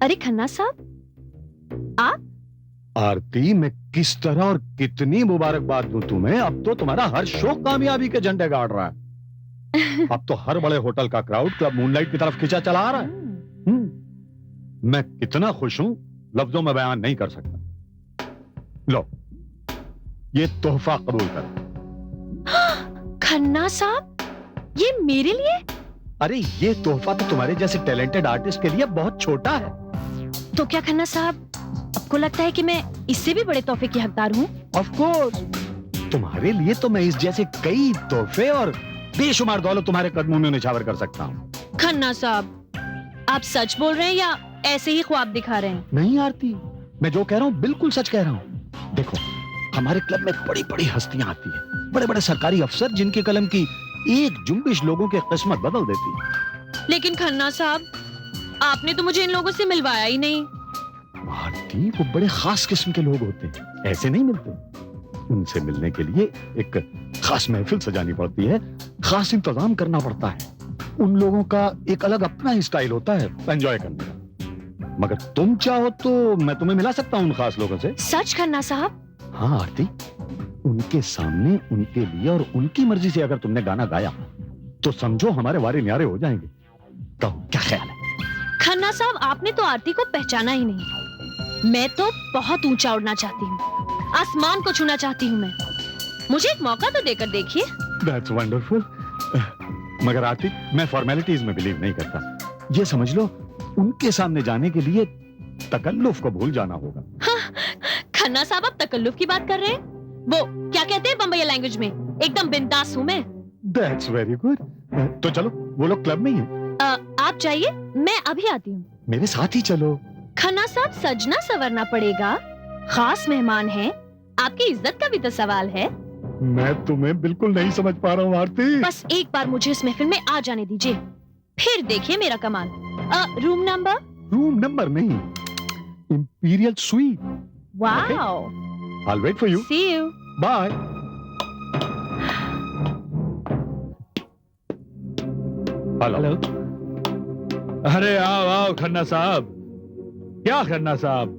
अरे खन्ना साहब, आरती, मैं किस तरह और कितनी मुबारकबाद दूं तुम्हें। अब तो तुम्हारा हर शो कामयाबी के झंडे गाड़ रहा है। अब तो हर बड़े होटल का क्राउड क्लब मूनलाइट की तरफ खींचा चला आ रहा है। मैं कितना खुश हूं, लफ्जों में बयान नहीं कर सकता। लो, ये तोहफा कबूल करो। खन्ना साहब, ये मेरे लिए? अरे ये तोहफा तो तुम्हारे जैसे टैलेंटेड आर्टिस्ट के लिए बहुत छोटा है। तो क्या खन्ना साहब, आपको लगता है कि मैं इससे भी बड़े तोहफे की हकदार हूँ? ऑफ कोर्स, तुम्हारे लिए तो मैं इस जैसे कई तोहफे और बेशुमार दौलत तुम्हारे कदमों में निछावर कर सकता हूँ। खन्ना साहब, आप सच बोल रहे हैं या ऐसे ही ख्वाब दिखा रहे हैं? नहीं आरती, मैं जो कह रहा हूँ बिल्कुल सच कह रहा हूँ। देखो, हमारे क्लब में बड़ी बड़ी हस्तियां आती हैं, बड़े बड़े सरकारी अफसर जिनके कलम की एक जुम्बिश लोगों की किस्मत बदल देती है। लेकिन खन्ना साहब, आपने तो मुझे इन लोगों से मिलवाया ही नहीं। आरती, वो बड़े खास किस्म के लोग होते हैं, ऐसे नहीं मिलते। उनसे मिलने के लिए एक खास महफिल सजानी पड़ती है, खास इंतजाम करना पड़ता है। उन लोगों का एक अलग अपना ही स्टाइल होता है एंजॉय करने का। मगर तुम चाहो तो मैं तुम्हें मिला सकता हूँ उन खास लोगों से। सच खन्ना साहब? हाँ आरती, उनके सामने, उनके लिए और उनकी मर्जी से अगर तुमने गाना गाया तो समझो हमारे वारे न्यारे हो जाएंगे। कहो, क्या ख्याल है? खन्ना साहब, आपने तो आरती को पहचाना ही नहीं। मैं तो बहुत ऊंचा उड़ना चाहती हूँ, आसमान को छूना चाहती हूँ मैं। मुझे एक मौका तो देकर देखिए। That's wonderful। मगर आरती, मैं फॉर्मेलिटीज में बिलीव नहीं करता। ये समझ लो, उनके सामने जाने के लिए तकल्लुफ को भूल जाना होगा। खन्ना साहब, आप तकल्लुफ की बात कर रहे हैं? वो क्या कहते हैं बम्बई लैंग्वेज में, एकदम बिंदास हूँ मैं। That's very good। तो चलो, वो लोग क्लब में ही हैं। आप जाइए, मैं अभी आती हूँ। मेरे साथ ही चलो। खन्ना साहब, सजना संवरना पड़ेगा, खास मेहमान हैं, आपकी इज्जत का भी तो सवाल है। मैं तुम्हें बिल्कुल नहीं समझ पा रहा हूँ आरती। बस एक बार मुझे इस महफिल में आ जाने दीजिए, फिर देखिए मेरा कमाल। Room number? रूम नंबर नहीं, imperial sweet. Wow. I'll wait for you। See you। Bye। Hello. अरे आओ आओ खन्ना साहब। क्या खन्ना साहब,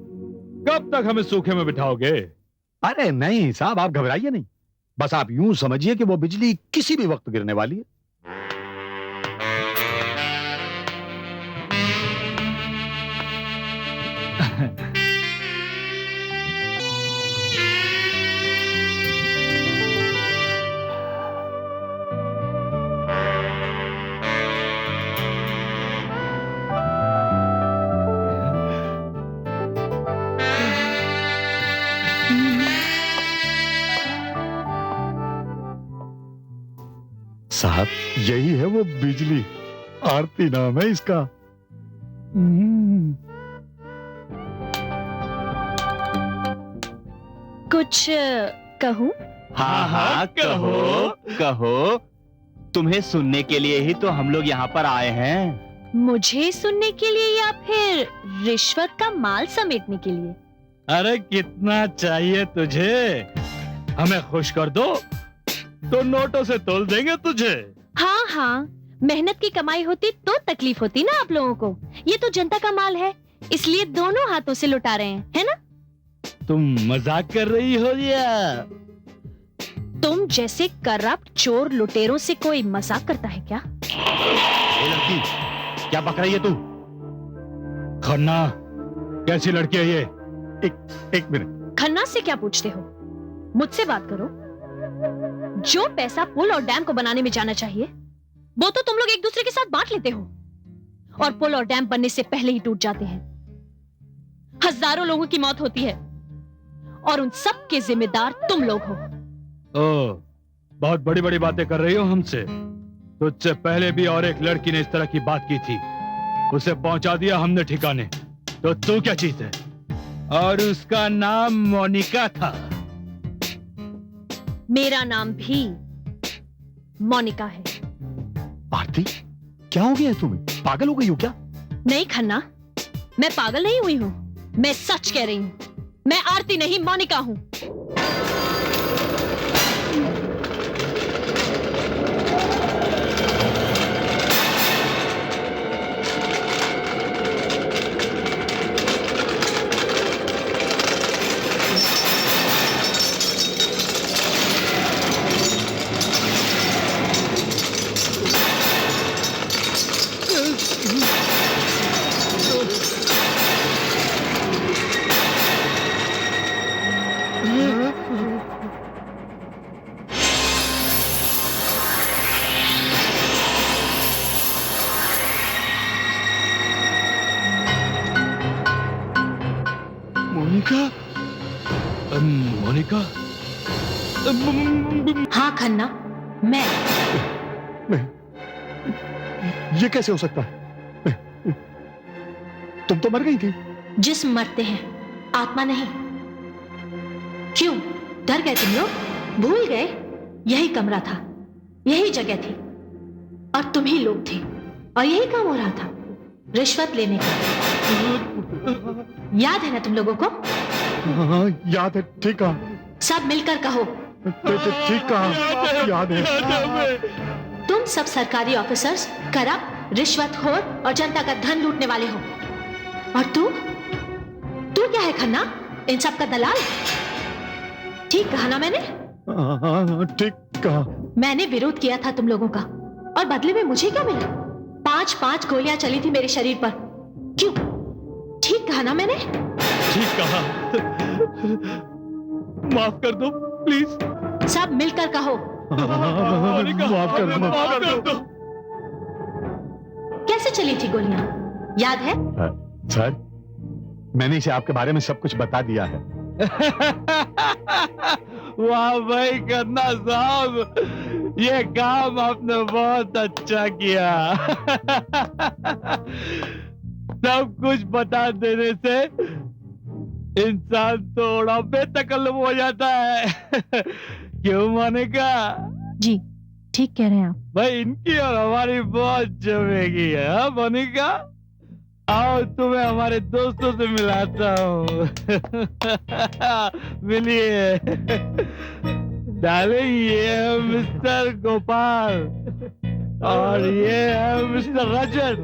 कब तक हमें सूखे में बिठाओगे? अरे नहीं साहब, आप घबराइए नहीं। बस आप यूं समझिए कि वो बिजली किसी भी वक्त गिरने वाली है। साहब, यही है वो बिजली, आरती नाम है इसका। कुछ कहूँ? हाँ हाँ, कहो कहो। तुम्हें सुनने के लिए ही तो हम लोग यहाँ पर आए हैं। मुझे सुनने के लिए या फिर रिश्वत का माल समेटने के लिए? अरे कितना चाहिए तुझे? हमें खुश कर दो तो नोटों से तोल देंगे तुझे। हाँ हाँ, मेहनत की कमाई होती तो तकलीफ होती ना आप लोगों को। ये तो जनता का माल है, इसलिए दोनों हाथों से लुटा रहे हैं, है ना? तुम मजाक कर रही हो या? तुम जैसे करप्ट चोर लुटेरों से कोई मजाक करता है क्या? ए लड़की, क्या बक रही है तू? खन्ना, कैसी लड़की है ये? एक मिनट। खन्ना से क्या पूछते हो? मुझसे बात करो। जो पैसा पुल और डैम को बनाने में जाना चाहिए, वो तो तुम लोग एक दूसरे के साथ बांट लेते हो, और पुल और डैम बनने से पहले ही टूट जाते हैं। हजारों लोगों की मौत होती है, और उन सब के जिम्मेदार तुम लोग हो। ओ, बहुत बड़ी बड़ी बातें कर रही हो हमसे। तुझसे पहले भी और एक लड़की ने इस तरह की बात की थी, उसे पहुंचा दिया हमने ठिकाने। तो तू क्या चीज है? और उसका नाम मोनिका था। मेरा नाम भी मोनिका है। आरती, क्या हो गया है तुम्हें? पागल हो गई हो क्या? नहीं खन्ना, मैं पागल नहीं हुई हूँ, मैं सच कह रही हूँ। मैं आरती नहीं, मोनिका हूँ। मोनिका मोनिका हाँ खन्ना, मैं। ये कैसे हो सकता है? तुम तो मर गई थी। जिस्म मरते हैं, आत्मा नहीं। क्यों डर गए तुम लोग? भूल गए? यही कमरा था, यही जगह थी, और तुम ही लोग थे, और यही काम हो रहा था, रिश्वत लेने का। याद है ना तुम लोगों को? हाँ याद है, ठीक कहा। सब मिलकर कहो। ठीक कहा, याद है। तुम सब सरकारी ऑफिसर्स करप्ट, रिश्वतखोर और जनता का धन लूटने वाले हो। और तू क्या है खन्ना? इन सब का दलाल। ठीक कहा ना मैंने? हाँ ठीक कहा। मैंने विरोध किया था तुम लोगों का, और बदले में मुझे क्या मिला? 5-5 गोलियां चली थी मेरे शरीर पर। क्यों? ठीक कहा ना मैंने? ठीक कहा। माफ कर दो प्लीज। सब मिलकर कहो। माफ कर दो। कैसे चली थी गोलियां, याद है? सर, मैंने इसे आपके बारे में सब कुछ बता दिया है। वाह भाई खन्ना साहब, ये काम आपने बहुत अच्छा किया। सब कुछ बता देने से इंसान थोड़ा बेतकल्लुफ हो जाता है। क्यों मोनिका? जी ठीक कह रहे हैं आप। भाई इनकी और हमारी बहुत जमेगी है। हाँ मोनिका, आओ तुम्हें हमारे दोस्तों से मिलाता हूँ। मिलिए। डार्लिंग, ये है मिस्टर गोपाल, और ये है मिस्टर रजत,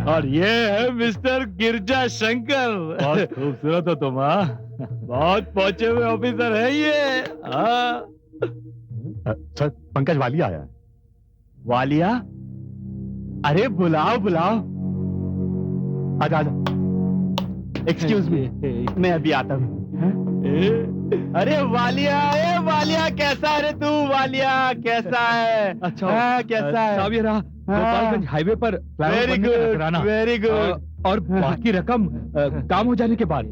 और ये है मिस्टर गिरजा शंकर। बहुत खूबसूरत हो तुम। हाँ, बहुत पहुंचे हुए ऑफिसर है ये। हाँ सर, पंकज वालिया आया है। वालिया? अरे बुलाओ बुलाओ। आजा आजा। एक्सक्यूज मी, मैं अभी आता हूँ। अरे वालिया कैसा है रे तू? वालिया कैसा है? अच्छा कैसा है? साहब ये रहा गोपालगंज हाईवे पर वेरी गुड, वेरी गुड। और बाकी रकम काम हो जाने के बाद।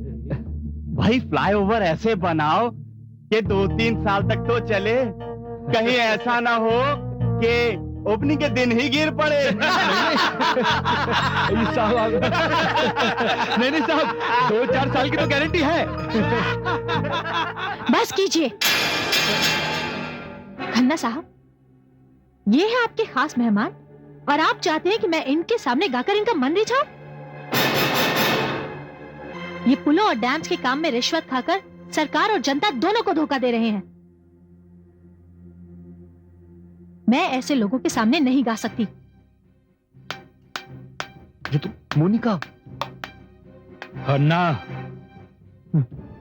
भाई फ्लाईओवर ऐसे बनाओ कि 2-3 साल तक तो चले, कहीं ऐसा ना हो कि ओपनिंग के दिन ही गिर पड़े। नहीं साहब, 2-4 साल की तो गारंटी है। बस कीजिए खन्ना साहब, ये है आपके खास मेहमान, और आप चाहते हैं कि मैं इनके सामने गाकर इनका मन रिझाऊं? ये पुलों और डैम्स के काम में रिश्वत खाकर सरकार और जनता दोनों को धोखा दे रहे हैं। मैं ऐसे लोगों के सामने नहीं गा सकती। ये तो मोनिका। खन्ना,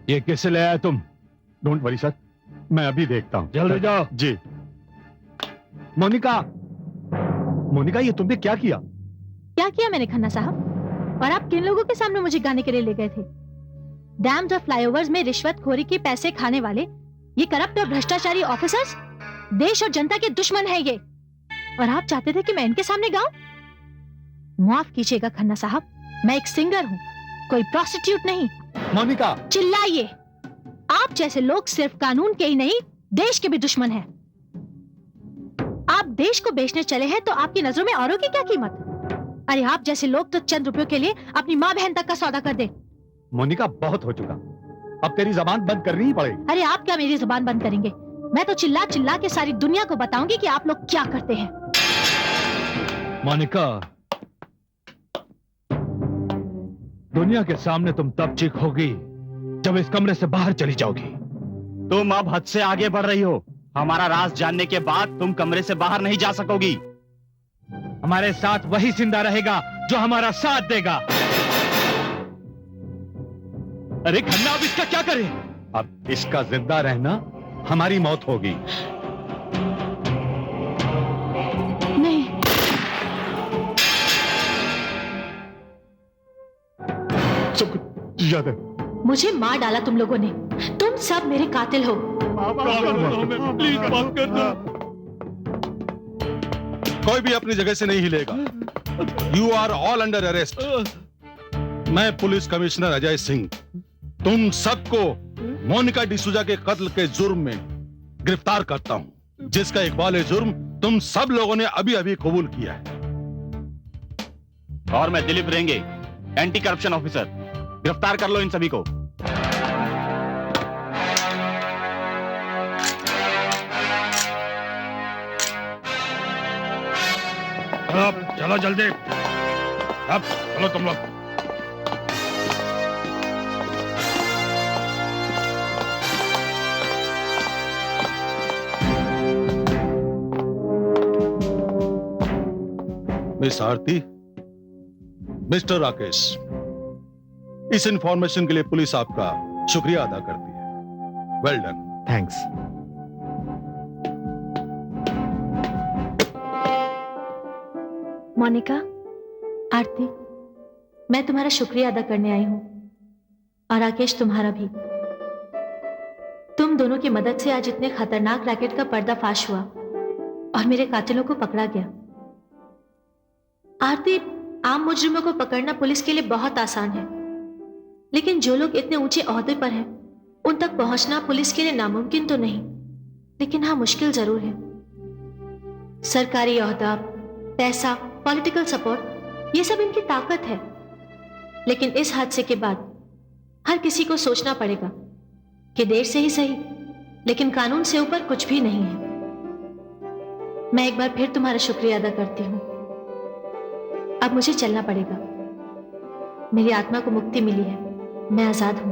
ये किसे ले आया तुम? डोंट वरी सर, मैं अभी देखता हूँ। जल्दी जाओ। जी। मोनिका, मोनिका ये तुमने क्या किया? क्या किया मैंने खन्ना साहब? और आप किन लोगों के सामने मुझे गाने के लिए ले गए थे? डैम्स और फ्लाईओवर्स में रिश्वतखोरी के पैसे खाने वाले ये करप्ट और भ्रष्टाचारी ऑफिसर्स देश और जनता के दुश्मन है ये, और आप चाहते थे कि मैं इनके सामने गाऊं? माफ कीजिएगा खन्ना साहब, मैं एक सिंगर हूँ, कोई प्रोस्टिट्यूट नहीं। मोनिका, चिल्लाइए। आप जैसे लोग सिर्फ कानून के ही नहीं, देश के भी दुश्मन हैं। आप देश को बेचने चले हैं तो आपकी नजरों में औरों की क्या कीमत? अरे आप जैसे लोग तो चंद रुपयों के लिए अपनी माँ बहन तक का सौदा कर दे। मोनिका बहुत हो चुका, अब तेरी जबान बंद करनी ही पड़ेगी। अरे आप क्या मेरी जुबान बंद करेंगे? मैं तो चिल्ला चिल्ला के सारी दुनिया को बताऊंगी कि आप लोग क्या करते हैं। मोनिका, दुनिया के सामने तुम तब चीखोगी जब इस कमरे से बाहर चली जाओगी। तुम अब हद से आगे बढ़ रही हो। हमारा राज जानने के बाद तुम कमरे से बाहर नहीं जा सकोगी। हमारे साथ वही जिंदा रहेगा जो हमारा साथ देगा। अरे खन्ना, अब इसका क्या करें? अब इसका जिंदा रहना हमारी मौत होगी। नहीं, सब कुछ याद है। मुझे मार डाला तुम लोगों ने। तुम सब मेरे कातिल हो। प्लीज माफ कर दो। कोई भी अपनी जगह से नहीं हिलेगा। You are all under arrest. मैं पुलिस कमिश्नर अजय सिंह तुम सबको मोनिका डिसूजा के कत्ल के जुर्म में गिरफ्तार करता हूं, जिसका इकबाल जुर्म तुम सब लोगों ने अभी अभी कबूल किया है। और मैं दिलीप रेंगे, एंटी करप्शन ऑफिसर, गिरफ्तार कर लो इन सभी को। अब चलो जल्दी, अब चलो तुम लोग। मिस आरती, मिस्टर राकेश, इस इंफॉर्मेशन के लिए पुलिस आपका शुक्रिया अदा करती है। Well done. थैंक्स। मोनिका, आरती, मैं तुम्हारा शुक्रिया अदा करने आई हूं, और राकेश तुम्हारा भी। तुम दोनों की मदद से आज इतने खतरनाक रैकेट का पर्दाफाश हुआ और मेरे कातिलों को पकड़ा गया। आरती, आम मुजरिमों को पकड़ना पुलिस के लिए बहुत आसान है, लेकिन जो लोग इतने ऊंचे ओहदे पर हैं, उन तक पहुंचना पुलिस के लिए नामुमकिन तो नहीं, लेकिन हाँ मुश्किल जरूर है। सरकारी ओहदा, पैसा, पॉलिटिकल सपोर्ट, ये सब इनकी ताकत है, लेकिन इस हादसे के बाद हर किसी को सोचना पड़ेगा कि देर से ही सही, लेकिन कानून से ऊपर कुछ भी नहीं है। मैं एक बार फिर तुम्हारा शुक्रिया अदा करती हूं। अब मुझे चलना पड़ेगा। मेरी आत्मा को मुक्ति मिली है, मैं आजाद हूं।